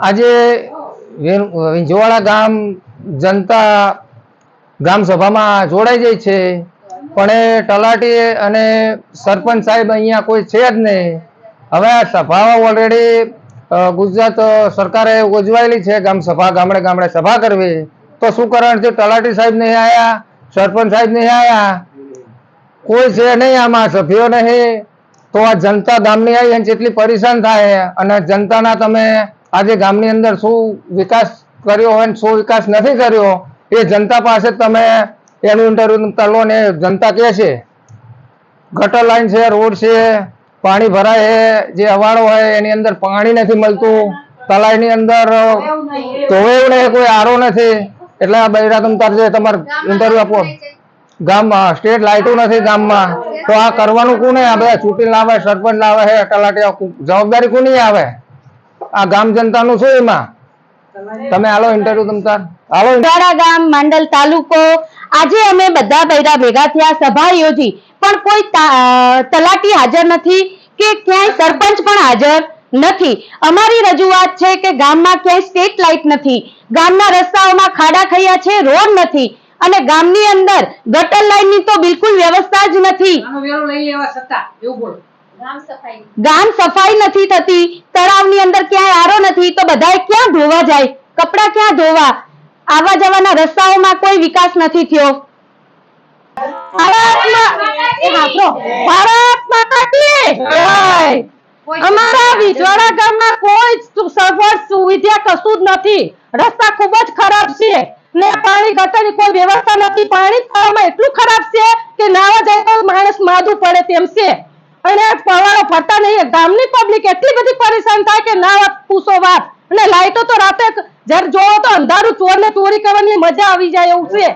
આજે વિંજવાડા ગામ જનતા ગામ સભામાં જોડાઈ જાય છે, પણ એ તલાટી અને સરપંચ સાહેબ અહીંયા કોઈ છે જ નહીં. હવે આ સભા ઓલરેડી ગુજરાત સરકારે યોજવાયેલી છે, ગામ સભા, ગામડે ગામડે સભા કરવી. તો શું કારણ છે? તલાટી સાહેબ નહીં આવ્યા, સરપંચ સાહેબ નહીં આવ્યા, કોઈ છે નહીં, આમાં સભ્યો નહીં. તો આ જનતા ગામની આવી અને જેટલી પરેશાન થાય, અને જનતાના તમે આજે ગામની અંદર શું વિકાસ કર્યો હોય શું વિકાસ નથી કર્યો એ જનતા પાસે તમે એનું ઇન્ટરવ્યુ લો ને જનતા કહે છે. ગટર લાઈન છે, રોડ છે, પાણી ભરાય છે, જે અવાડો હોય એની અંદર પાણી નથી મળતું, તલાઈની અંદર ધોવેવું નહીં, કોઈ આરો નથી. એટલે આ બૈરા તમતાર છે, તમારે ઇન્ટરવ્યુ આપો. ગામમાં સ્ટેટ લાઇટો નથી ગામમાં, તો આ કરવાનું કોને? આ બધા ચૂંટણી લાવે, સરપંચ લાવે છે, તલાટી, જવાબદારી કોની આવે? આ ગામ જનતાનું શું? એમાં તમે હાલો ઇન્ટરવ્યુ તમતાર હાલો. ગામ માંડલ તાલુકો, આજે અમે બધા બૈરા ભેગા થયા, સભા યોજી, પણ કોઈ તલાટી હાજર નથી કે ક્યાંય સરપંચ પણ હાજર નથી. અમારી રજૂઆત છે કે ગામમાં ક્યાંય સ્ટ્રીટ લાઇટ નથી, ગામના રસ્તાઓમાં ખાડા ખૈયા છે, રોડ નથી, અને ગામની અંદર ગટર લાઈનની તો બિલકુલ વ્યવસ્થા જ નથી. ગામ સફાઈ નથી થતી, તળાવની અંદર ક્યાંય આરો નથી, તો બધાએ ક્યાં ધોવા જાય? કપડા ક્યાં ધોવા? આવવા જવાના રસ્તાઓમાં કોઈ વિકાસ નથી થયો. અમારા વિજવાડા ગામમાં કોઈ સગવડ સુવિધા કશું જ નથી. રસ્તા ખૂબ જ ખરાબ છે ને પાણી ગટરની કોઈ વ્યવસ્થા નથી. પાણી તળાવમાં એટલું ખરાબ છે કે નાવા જાય તો માણસ માદું પડે તેમ છે, અને પવાડો ફરતા નહીં. ગામની પબ્લિક એટલી બધી પરેશાન થાય કે ના પૂછો વાત. અને લાઈટો તો રાતે જયારે જોવો તો અંધારું, ચોરને ચોરી કરવાની મજા આવી જાય એવું છે.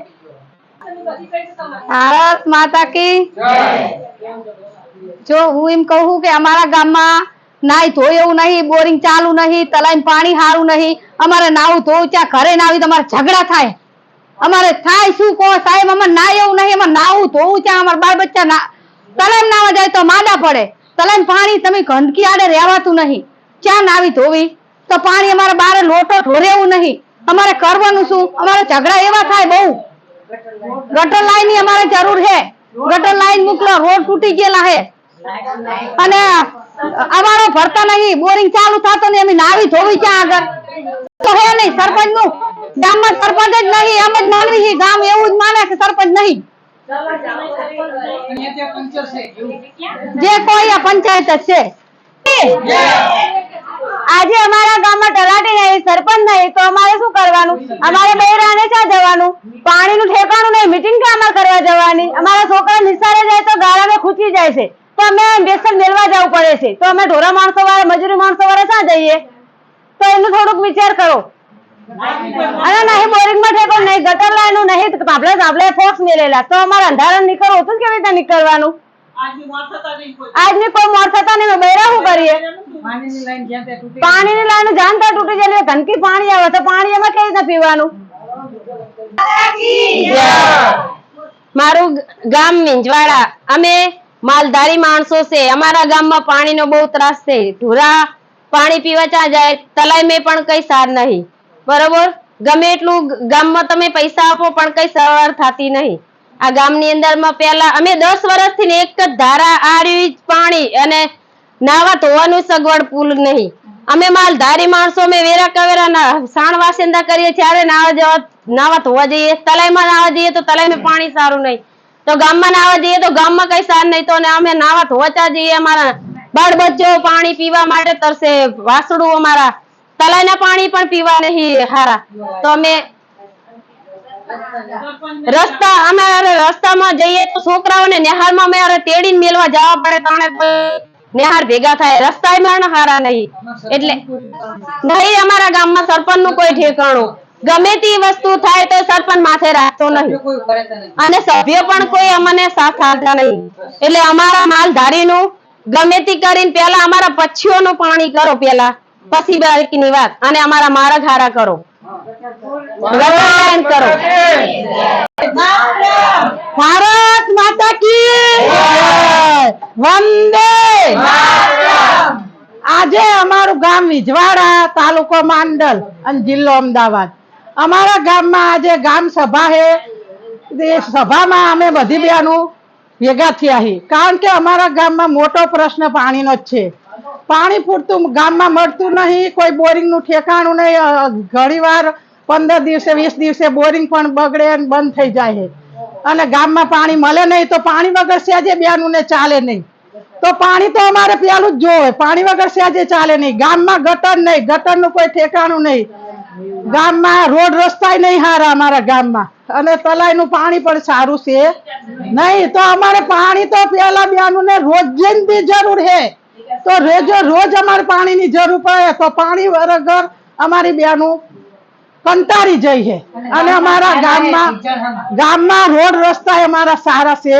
ભારત માતા કી જો હું એમ કહું કે અમારા ગામમાં નાઈ ધોય એવું નહીં, બોરિંગ ચાલુ નહીં, તલાઈમાં પાણી સારું નહીં. અમારે નાવું ધોવું ત્યાં ઘરે નાવી તો અમારે ઝઘડા થાય. અમારે થાય શું કહો સાહેબ? અમારે નાય એવું નહીં, અમારે નાવું ધોવું ત્યાં અમારા બાળ બચ્ચા તલાઈમાં નાવા જાય તો માંદા પડે. તલાઈમાં પાણી તમે ગંદકી આડે રહેવાતું નહીં, ક્યાં નાવી ધોવી? તો પાણી અમારે બારે લોટો ઢોરે એવું નહીં. અમારે કરવાનું શું? અમારે ઝઘડા એવા થાય બહુ. ગટર લાઈન ની અમારે જરૂર છે, ગટર લાઈન મોકલો, રોડ તૂટી ગયેલા છે, અને અમારો ભરતા નહીં, બોરિંગ ચાલુ થતો નહીં, અમે નાવી ધોવી ક્યાં આગળ? તો હે નહીં સરપંચ નું, ગામમાં સરપંચ જ નહીં. એમ જ માનવી છે, ગામ એવું જ માને કે સરપંચ નહીં. જે કોઈ પંચાયત જ છે. આજે અમારા ગામમાં તલાટી નહીં, સરપંચ નહીં, તો અમારે શું કરવાનું? અમારે બૈરાને ક્યાં જવાનું? પાણીનું ઠેકાણું નહીં, મીટિંગ ક્યાં અમારે કરવા જવાની? અમારા છોકરા નિસારે જાય તો ગાળામાં ખૂચી જાય છે, તો અમે બેસન મેળવા જવું પડે છે. તો અમે ઢોરા માણસો વાળા, મજૂરી માણસો વાળા ક્યાં જઈએ? તો એનું થોડુંક વિચાર કરો. અને નહીં બોરિંગમાં ઠેકો, નહીં ગટર લાઈનું, નહીં આપણે ફોક્સ મેળેલા, તો અમારે અંધારા નીકળવું હતું કેવી રીતે નીકળવાનું? આજની કોઈ મોર થતા નહીં. બૈરા શું કરીએ? પાણીની લાઈન જાણતા તૂટી જાય, ધનકી પાણી આવે તો પાણી એમાં કેવી રીતે પીવાનું? મારું ગામ વિંજવાડા, અમે માલધારી માણસો છે. અમારા ગામમાં પાણીનો બહુ ત્રાસ છે. ઢોરા પાણી પીવા ચા જાય, તલાઈ મેં પણ કઈ સાર નહીં. બરોબર, ગમે એટલું ગામમાં તમે પૈસા આપો પણ કઈ સવાર થતી નહીં. આ ગામની અંદરમાં પેલા અમે 10 વર્ષથી એક જ ધારા આર્યું પાણી, અને નાવા ધોવાનું સગવડ પુલ નહીં. અમે માલધારી માણસો, અમે વેરા કવેરા સાણ વાસેંદા કરીએ, ત્યારે નાવા ધોવા જઈએ. તલાઈમાં નાવા જઈએ તો તલાઈમાં પાણી સારું નહીં, તો ગામમાં નાવા જઈએ તો ગામમાં કઈ સાર નહીં. તો અમે નાવા ધોવા ચા જઈએ, અમારા બાળ બચ્ચો પાણી પીવા માટે તરસે, વાસડું અમારા તલાઈના પાણી પણ પીવા નહીં હારા. તો અમે રસ્તામાં જઈએ તો છોકરાઓને નિહાળમાં અમે તેડીને મેલવા જવા પડે, તાણે નિહાળ ભેગા થાય. રસ્તામાં હારા નહીં, એટલે નહીં અમારા ગામમાં સરપંચ નું કોઈ ઠેકાણું. ગમે તે વસ્તુ થાય તો સરપંચ માથે રાખતો નહીં, અને સભ્ય પણ કોઈ અમને સાથ આપતા નહીં. એટલે અમારા માલધારીનું ગમે તે કરીને પેલા અમારા પક્ષીઓનું પાણી કરો પેલા, પછી બાકીની વાત. અને અમારા માર્ગ હારા કરો, કરો. ભારત માતા કી વંદે. આજે અમારું ગામ વિજવાડા, તાલુકો માંડલ અને જિલ્લો અમદાવાદ. અમારા ગામમાં આજે ગામ સભા છે. એ સભામાં અમે બધી બહેનો ભેગા થયા છીએ, કારણ કે અમારા ગામમાં મોટો પ્રશ્ન પાણીનો જ છે. પાણી પૂરતું ગામમાં મળતું નહીં, કોઈ બોરિંગનું ઠેકાણું નહીં. ઘણીવાર 15 દિવસે 20 દિવસે બોરિંગ પણ બગડે અને બંધ થઈ જાય છે. અને ગામમાં પાણી મળે નહીં તો પાણી વગર સેજે બહેનોને ચાલે નહીં. તો પાણી તો અમારે પેલું જ જોવે, પાણી વગર સેજે ચાલે નહીં. ગામમાં ગટર નહીં, ગટરનું કોઈ ઠેકાણું નહીં. ગામમાં રોડ રસ્તા નહીં સારા અમારા ગામમાં, અને તલાઈનું પાણી પણ સારું છે નહીં. તો અમારે પાણી તો પેલા બહેનોને રોજિંદી જરૂર છે. તો રોજ અમારે પાણીની જરૂર પડે, તો પાણી વગર અમારી બહેનો કંટાળી જાય છે. અને અમારા ગામમાં રોડ રસ્તા અમારા સારા છે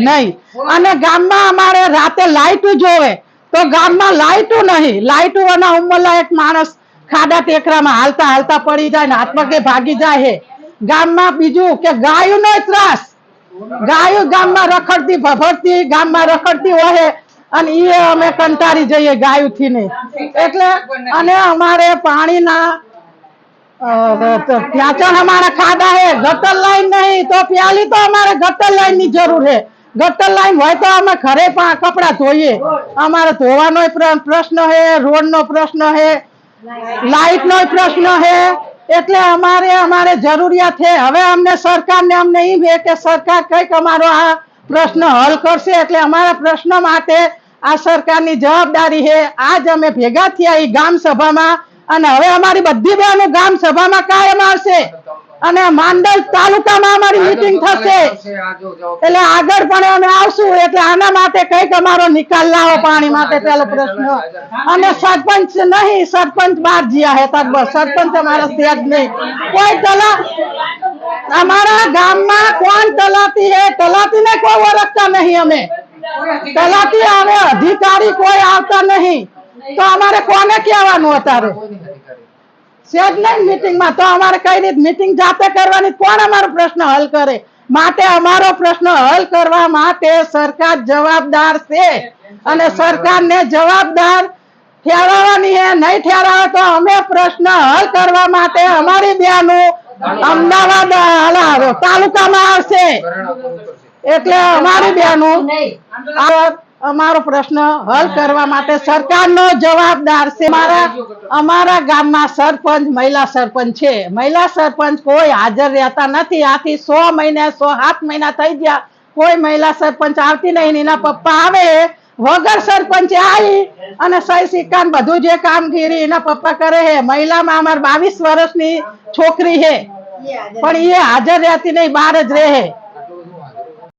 નહીં. અને ગામમાં અમારે રાતે લાઈટ જોવે, તો ગામમાં લાઈટ નહીં. લાઈટ વાળા ઉંમરલાયક માણસ ખાડા ટેકરામાં હાલતા હાલતા પડી જાય ને હાથ પગે ભાગી જાય છે. ગામમાં બીજું કે ગાયોનો ત્રાસ, ગાયો ગામમાં રખડતી ભભરતી ગામમાં રખડતી હોય, અને એ અમે કંટાળી જઈએ ગાયોથી ને. એટલે અને અમારે પાણીના ત્યાં અમારા ખાડા હે, ગટર લાઈન નહીં. તો પ્યાલી તો અમારે ગટર લાઈન ની જરૂર છે. ગટર લાઈન હોય તો અમે ઘરે પણ કપડા ધોઈએ. અમારે ધોવાનો પ્રશ્ન છે, રોડ નો પ્રશ્ન છે, લાઈટ નો પ્રશ્ન છે. એટલે અમારે જરૂરિયાત છે. હવે અમને સરકારને અમને એમ છે કે સરકાર કઈક અમારો આ પ્રશ્ન હલ કરશે. એટલે અમારા પ્રશ્ન માટે આ સરકારની જવાબદારી છે. આજ અમે ભેગા થયા એ ગામ સભામાં, અને હવે અમારી બધી બહેનો ગામ સભામાં કાયમ આવશે. અને માંડલ તાલુકામાં અમારી મીટિંગ થશે. એટલે આગળ પણ અમે આવશું. એટલે આના માટે કઈક અમારો નિકાલ લાવો પાણી માટે પેલો પ્રશ્ન. અને સરપંચ નહીં, સરપંચ બહાર જ્યાં હે તક બસ, સરપંચ અમારા છે જ નહીં. કોઈ અમારા ગામમાં કોણ તલાટી હે, તલાટી ને કોઈ ઓળખતા નહીં. અમે તલાટી અમે અધિકારી કોઈ આવતા નહીં. તો અમારે કોને કહેવાનું અત્યારે છે જ નહીં મીટિંગમાં. તો અમારે કઈ રીતે મીટિંગ જાતે કરવાની? કોણ અમારો પ્રશ્ન હલ કરે? માટે અમારો પ્રશ્ન હલ કરવા માટે સરકાર જવાબદાર છે, અને સરકારને જવાબદાર ઠેરવવાની છે. નહીં ઠેરાવે તો અમે પ્રશ્ન હલ કરવા માટે અમારી બહેનો અમદાવાદ તાલુકામાં આવશે. એટલે અમારી બહેનો અમારો પ્રશ્ન હલ કરવા માટે સરકારનો જવાબદાર છે. અમારા ગામમાં સરપંચ મહિલા સરપંચ છે. મહિલા સરપંચ કોઈ હાજર રહેતા નથી. આથી 100 મહિને 7 મહિના થઈ ગયા, કોઈ મહિલા સરપંચ આવતી નહીં. એના પપ્પા આવે વગર સરપંચે આવી અને સહી સિક્કા બધું જે કામગીરી એના પપ્પા કરે છે. મહિલામાં અમારે 22 વર્ષની છોકરી છે, પણ એ હાજર રહેતી નહીં, બહાર જ રહે.